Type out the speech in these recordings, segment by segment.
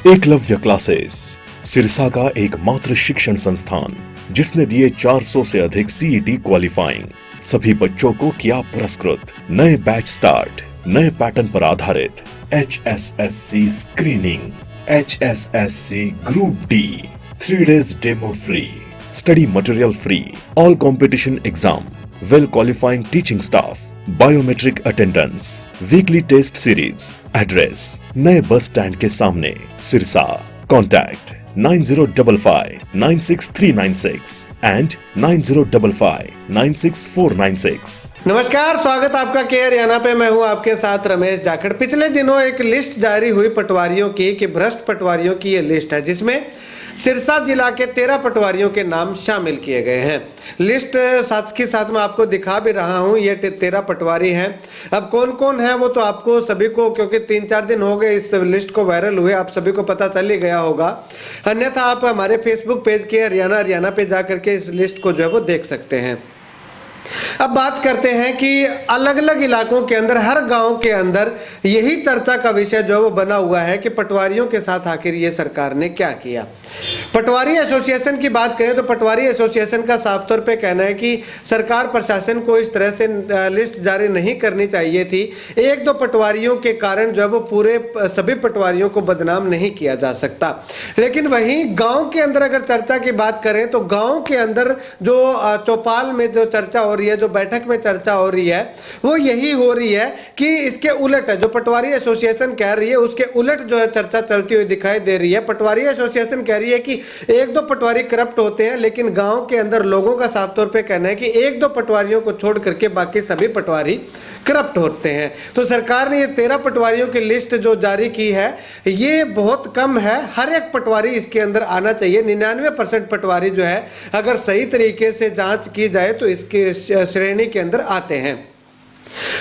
Eklavya classes Sirsa का एकमात्र शिक्षण संस्थान जिसने दिए 400 से अधिक सीईटी क्वालिफाइंग। सभी बच्चों को किया पुरस्कृत। नए बैच स्टार्ट, नए पैटर्न पर आधारित HSSC screening, HSSC group D, 3 days demo free, study material free, all competition exam, well qualifying teaching staff, biometric attendance, weekly test series. Address नए बस स्टैंड के सामने, सिरसा। Contact 9055963996 and 9055964496। नमस्कार, स्वागत आपका के हरियाणा पे। मैं हूं आपके साथ रमेश जाखड़। पिछले दिनों एक लिस्ट जारी हुई पटवारियों की कि भ्रष्ट पटवारियों की ये लिस्ट है, जिसमें सिरसा जिला के 13 पटवारियों के नाम शामिल किए गए हैं। लिस्ट साथ के साथ मैं आपको दिखा भी रहा हूं। ये 13 पटवारी हैं। अब कौन कौन है वो तो आपको सभी को, क्योंकि 3-4 दिन हो गए इस लिस्ट को वायरल हुए, आप सभी को पता चल ही गया होगा। अन्यथा आप हमारे फेसबुक पेज के हरियाणा पे जा करके इस लिस्ट को जो है वो देख सकते हैं। अब बात करते हैं कि अलग अलग इलाकों के अंदर, हर गांव के अंदर यही चर्चा का विषय जो वो बना हुआ है कि पटवारियों के साथ आखिर ये सरकार ने क्या किया। पटवारी एसोसिएशन की बात करें तो पटवारी एसोसिएशन का साफ तौर पे कहना है कि सरकार प्रशासन को इस तरह से लिस्ट जारी नहीं करनी चाहिए थी। 1-2 पटवारियों के कारण जो है वो पूरे सभी पटवारियों को बदनाम नहीं किया जा सकता। लेकिन वहीं गांव के अंदर अगर चर्चा की बात करें तो गांव के अंदर जो चौपाल में जो चर्चा हो रही है, जो बैठक में चर्चा हो रही है, वो यही हो रही है कि इसके उलट है। जो पटवारी एसोसिएशन कह रही है उसके उलट जो है चर्चा चलती हुई दिखाई दे रही है। पटवारी एसोसिएशन कह रही है कि 1-2 पटवारी करप्ट होते हैं, लेकिन गांव के अंदर लोगों का साफ तौर पे कहना है कि 1-2 पटवारियों को छोड़ करके बाकी सभी पटवारी करप्ट होते हैं। तो सरकार ने ये 13 पटवारियों की लिस्ट जो जारी की है, ये बहुत कम है। हर एक पटवारी इसके अंदर आना चाहिए। 99% पटवारी जो है अगर सही तरीके से जांच की जाए तो इसके श्रेणी के अंदर आते हैं।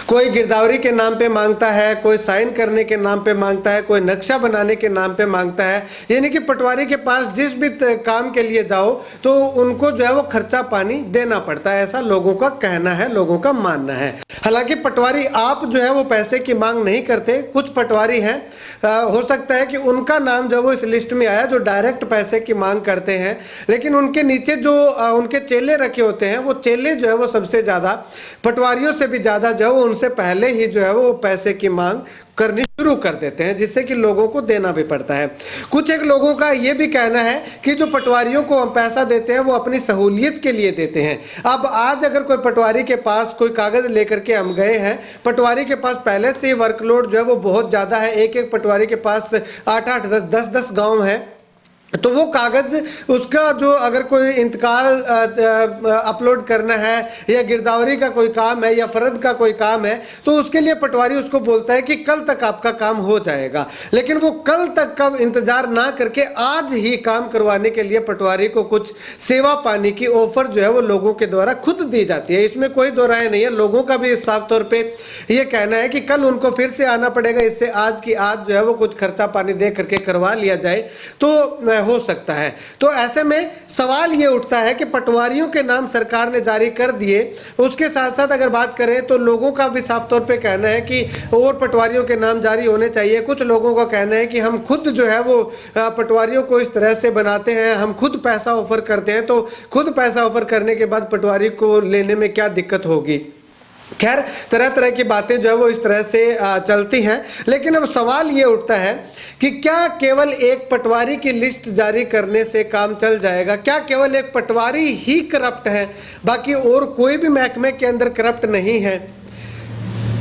कोई गिरदावरी के नाम पे मांगता है, कोई साइन करने के नाम पे मांगता है, कोई नक्शा बनाने के नाम पे मांगता है। यानी कि पटवारी के पास जिस भी काम के लिए जाओ तो उनको जो है वो खर्चा पानी देना पड़ता है, ऐसा लोगों का कहना है, लोगों का मानना है। हालांकि पटवारी आप जो है वो पैसे की मांग नहीं करते। कुछ पटवारी हैं, हो सकता है कि उनका नाम जो वो इस लिस्ट में आया, जो डायरेक्ट पैसे की मांग करते हैं, लेकिन उनके नीचे जो उनके चेले रखे होते हैं, वो चेले जो है वो सबसे ज्यादा पटवारियों से भी ज्यादा जो है वो उनसे पहले ही जो है वो पैसे की मांग करनी शुरू कर देते हैं, जिससे कि लोगों को देना भी पड़ता है। कुछ एक लोगों का ये भी कहना है कि जो पटवारियों को हम पैसा देते हैं वो अपनी सहूलियत के लिए देते हैं। अब आज अगर कोई पटवारी के पास कोई कागज लेकर के हम गए हैं, पटवारी के पास पहले से ही वर्कलोड जो है वो बहुत ज्यादा है। एक पटवारी के पास 8-8, 10-10 गाँव है, तो वो कागज उसका जो अगर कोई इंतकाल अपलोड करना है या गिरदावरी का कोई काम है या फर्द का कोई काम है, तो उसके लिए पटवारी उसको बोलता है कि कल तक आपका काम हो जाएगा। लेकिन वो कल तक का इंतजार ना करके आज ही काम करवाने के लिए पटवारी को कुछ सेवा पाने की ऑफर जो है वो लोगों के द्वारा खुद दी जाती है। इसमें कोई दो राय नहीं है। लोगों का भी साफ तौर पे ये कहना है कि कल उनको फिर से आना पड़ेगा, इससे आज की आज जो है वो कुछ खर्चा पानी दे करके करवा लिया जाए तो हो सकता है। तो ऐसे में सवाल ये उठता है कि पटवारियों के नाम सरकार ने जारी कर दिए, उसके साथ साथ अगर बात करें तो लोगों का भी साफ तौर पे कहना है कि और पटवारियों के नाम जारी होने चाहिए। कुछ लोगों का कहना है कि हम खुद जो है वो पटवारियों को इस तरह से बनाते हैं, हम खुद पैसा ऑफर करते हैं, तो खुद पैसा ऑफर करने के बाद पटवारी को लेने में क्या दिक्कत होगी। खैर, तरह तरह की बातें जो है वो इस तरह से चलती हैं। लेकिन अब सवाल ये उठता है कि क्या केवल एक पटवारी की लिस्ट जारी करने से काम चल जाएगा? क्या केवल एक पटवारी ही करप्ट है, बाकी और कोई भी महकमे के अंदर करप्ट नहीं है?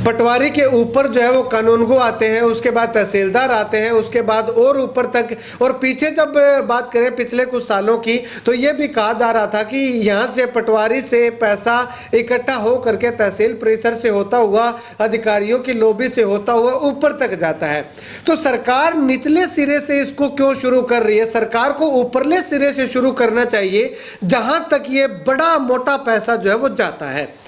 पटवारी के ऊपर जो है वो कानूनगो आते हैं, उसके बाद तहसीलदार आते हैं, उसके बाद और ऊपर तक। और पीछे जब बात करें पिछले कुछ सालों की, तो ये भी कहा जा रहा था कि यहाँ से पटवारी से पैसा इकट्ठा हो करके तहसील परिसर से होता हुआ, अधिकारियों की लॉबी से होता हुआ ऊपर तक जाता है। तो सरकार निचले सिरे से इसको क्यों शुरू कर रही है? सरकार को ऊपरले सिरे से शुरू करना चाहिए, जहां तक ये बड़ा मोटा पैसा जो है वो जाता है।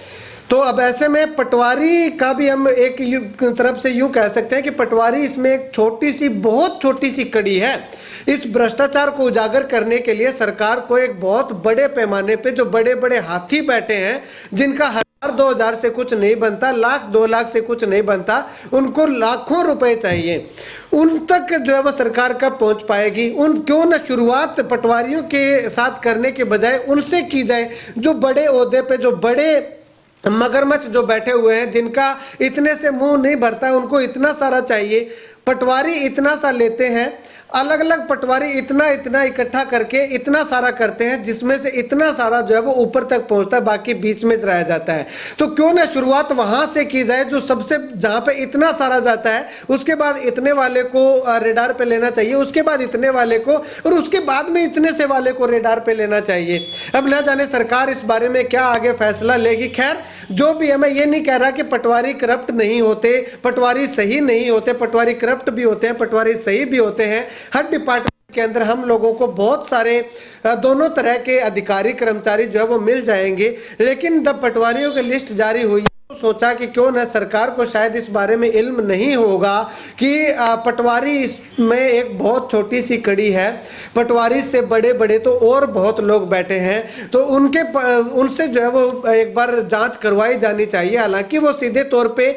तो अब ऐसे में पटवारी का भी हम एक तरफ से यूं कह सकते हैं कि पटवारी इसमें एक छोटी सी, बहुत छोटी सी कड़ी है। इस भ्रष्टाचार को उजागर करने के लिए सरकार को एक बहुत बड़े पैमाने पे जो बड़े बड़े हाथी बैठे हैं, जिनका 2,000 से कुछ नहीं बनता, लाख 2 लाख से कुछ नहीं बनता, उनको लाखों रुपए चाहिए। उन तक जो है वो सरकार कब पहुंच पाएगी? उन क्यों ना शुरुआत पटवारियों के साथ करने के बजाय उनसे की जाए, जो बड़े ओहदे पे, जो बड़े मगरमच्छ जो बैठे हुए हैं, जिनका इतने से मुंह नहीं भरता, उनको इतना सारा चाहिए। पटवारी इतना सा लेते हैं, अलग अलग पटवारी इतना इतना इकट्ठा करके इतना सारा करते हैं, जिसमें से इतना सारा जो है वो ऊपर तक पहुंचता है, बाकी बीच में रह जाता है। तो क्यों ना शुरुआत वहां से की जाए, जो सबसे, जहां पे इतना सारा जाता है, उसके बाद इतने वाले को रेडार पे लेना चाहिए, उसके बाद इतने वाले को, और उसके बाद में इतने से वाले को रेडार पे लेना चाहिए। अब ना जाने सरकार इस बारे में क्या आगे फैसला लेगी। खैर जो भी है, मैं ये नहीं कह रहा कि पटवारी करप्ट नहीं होते, पटवारी सही नहीं होते, पटवारी करप्ट भी होते हैं, पटवारी सही भी होते हैं। हर डिपार्टमेंट के अंदर हम लोगों को बहुत सारे दोनों तरह के अधिकारी कर्मचारी जो है वो मिल जाएंगे। लेकिन जब पटवारियों की लिस्ट जारी हुई तो सोचा कि क्यों ना, सरकार को शायद इस बारे में इल्म नहीं होगा कि पटवारी में एक बहुत छोटी सी कड़ी है, पटवारी से बड़े बड़े तो और बहुत लोग बैठे हैं, तो उनसे जो है वो एक बार जांच करवाई जानी चाहिए। हालांकि वो सीधे तौर पे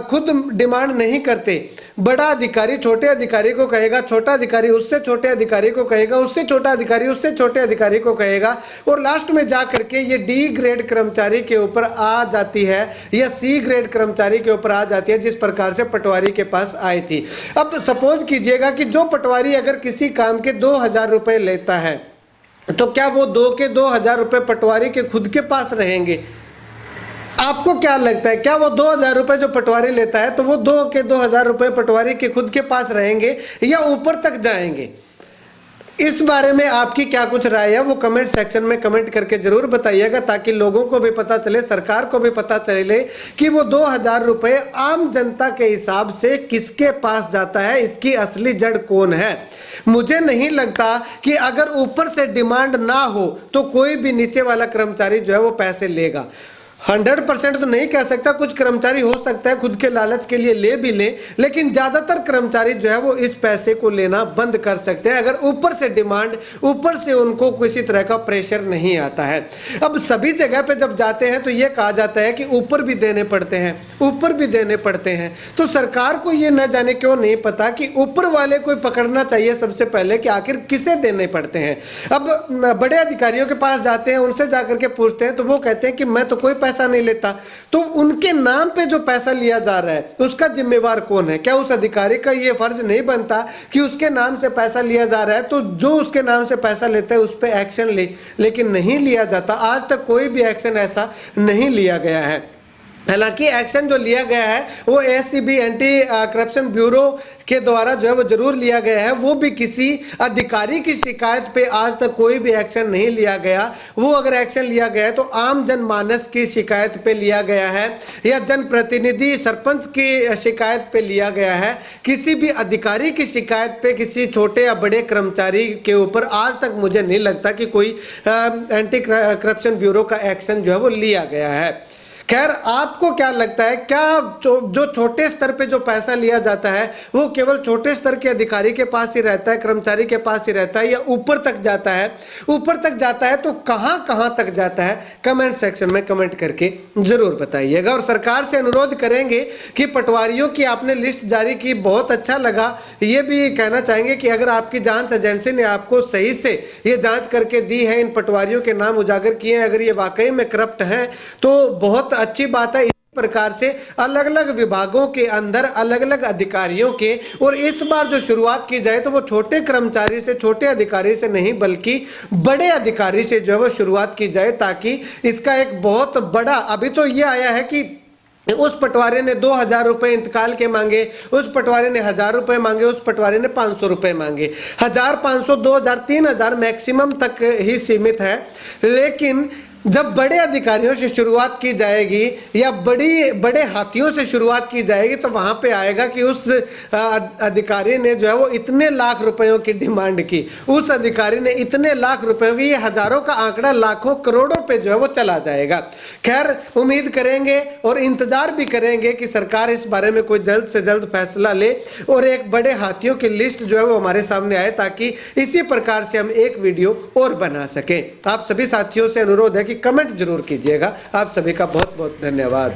खुद डिमांड नहीं करते, बड़ा अधिकारी छोटे अधिकारी को कहेगा, छोटा अधिकारी उससे छोटे अधिकारी को कहेगा, उससे छोटा अधिकारी उससे छोटे अधिकारी को कहेगा, और लास्ट में जा करके ये डी ग्रेड कर्मचारी के ऊपर आ जाती है या सी ग्रेड कर्मचारी के ऊपर आ जाती है, जिस प्रकार से पटवारी के पास आई थी। अब सपोज कीजिएगा कि जो पटवारी अगर किसी काम के 2,000 रुपए लेता है, तो क्या वो 2,000 रुपए पटवारी के खुद के पास रहेंगे? आपको क्या लगता है, क्या वो 2,000 रुपए जो पटवारी लेता है, तो वो 2,000 रुपए पटवारी के खुद के पास रहेंगे या ऊपर तक जाएंगे? इस बारे में आपकी क्या कुछ राय है, वो कमेंट सेक्शन में कमेंट करके जरूर बताइएगा, ताकि लोगों को भी पता चले, सरकार को भी पता चले कि वो 2,000 रुपए आम जनता के हिसाब से किसके पास जाता है, इसकी असली जड़ कौन है। मुझे नहीं लगता कि अगर ऊपर से डिमांड ना हो तो कोई भी नीचे वाला कर्मचारी जो है वो पैसे लेगा। 100% तो नहीं कह सकता, कुछ कर्मचारी हो सकता है खुद के लालच के लिए ले भी ले, लेकिन ज्यादातर कर्मचारी जो है वो इस पैसे को लेना बंद कर सकते हैं अगर ऊपर से डिमांड, ऊपर से उनको किसी तरह का प्रेशर नहीं आता है। अब सभी जगह पे जब जाते हैं तो ये कहा जाता है कि ऊपर भी देने पड़ते हैं, ऊपर भी देने पड़ते हैं। तो सरकार को ये न जाने क्यों नहीं पता कि ऊपर वाले को पकड़ना चाहिए सबसे पहले कि आखिर किसे देने पड़ते हैं। अब बड़े अधिकारियों के पास जाते हैं, उनसे जाकर के पूछते हैं तो वो कहते हैं कि मैं तो कोई पैसा नहीं लेता। तो उनके नाम पे जो पैसा लिया जा रहा है उसका जिम्मेवार कौन है? क्या उस अधिकारी का ये फर्ज नहीं बनता कि उसके नाम से पैसा लिया जा रहा है तो जो उसके नाम से पैसा लेता है उस पर एक्शन ले? लेकिन नहीं लिया जाता, आज तक कोई भी एक्शन ऐसा नहीं लिया गया है। हालांकि एक्शन जो लिया गया है वो एसीबी एंटी करप्शन ब्यूरो के द्वारा जो है वो जरूर लिया गया है, वो भी किसी अधिकारी की शिकायत पे आज तक कोई भी एक्शन नहीं लिया गया। वो अगर एक्शन लिया गया है तो आम जनमानस की शिकायत पे लिया गया है या जनप्रतिनिधि सरपंच की शिकायत पे लिया गया है। किसी भी अधिकारी की शिकायत पे किसी छोटे या बड़े कर्मचारी के ऊपर आज तक मुझे नहीं लगता कि कोई एंटी करप्शन ब्यूरो का एक्शन जो है वो लिया गया है। खैर आपको क्या लगता है, क्या जो छोटे स्तर पे जो पैसा लिया जाता है वो केवल छोटे स्तर के अधिकारी के पास ही रहता है, कर्मचारी के पास ही रहता है, या ऊपर तक जाता है? ऊपर तक जाता है तो कहां कहां तक जाता है? कमेंट सेक्शन में कमेंट करके जरूर बताइएगा। और सरकार से अनुरोध करेंगे कि पटवारियों की आपने लिस्ट जारी की, बहुत अच्छा लगा। ये भी कहना चाहेंगे कि अगर आपकी जांच एजेंसी ने आपको सही से ये जांच करके दी है, इन पटवारियों के नाम उजागर किए हैं, अगर ये वाकई में करप्ट हैं तो बहुत अच्छी बात है। इस प्रकार से अलग अलग विभागों के अंदर अलग अलग अधिकारियों के, और इस बार जो शुरुआत की जाए तो वो छोटे कर्मचारी से, छोटे अधिकारी से नहीं बल्कि बड़े अधिकारी से जो है वो शुरुआत की जाए, ताकि इसका एक बहुत बड़ा, अभी तो ये आया है कि उस पटवारी ने 2,000 रुपए इंतकाल के मांगे, उस पटवारी ने 1,000 रुपए मांगे, उस पटवारी ने 500 रुपए मांगे। 1,000, 500, 2,000, 3,000 मैक्सिमम तक ही सीमित है। लेकिन जब बड़े अधिकारियों से शुरुआत की जाएगी या बड़े हाथियों से शुरुआत की जाएगी तो वहां पे आएगा कि उस अधिकारी ने जो है वो इतने लाख रुपयों की डिमांड की, उस अधिकारी ने इतने लाख रुपयों की, ये हजारों का आंकड़ा लाखों करोड़ों पे जो है वो चला जाएगा। खैर उम्मीद करेंगे और इंतजार भी करेंगे कि सरकार इस बारे में कोई जल्द से जल्द फैसला ले और एक बड़े हाथियों की लिस्ट जो है वो हमारे सामने आए, ताकि इसी प्रकार से हम एक वीडियो और बना सकें। आप सभी साथियों से अनुरोध है कि कि कमेंट जरूर कीजिएगा। आप सभी का बहुत बहुत धन्यवाद।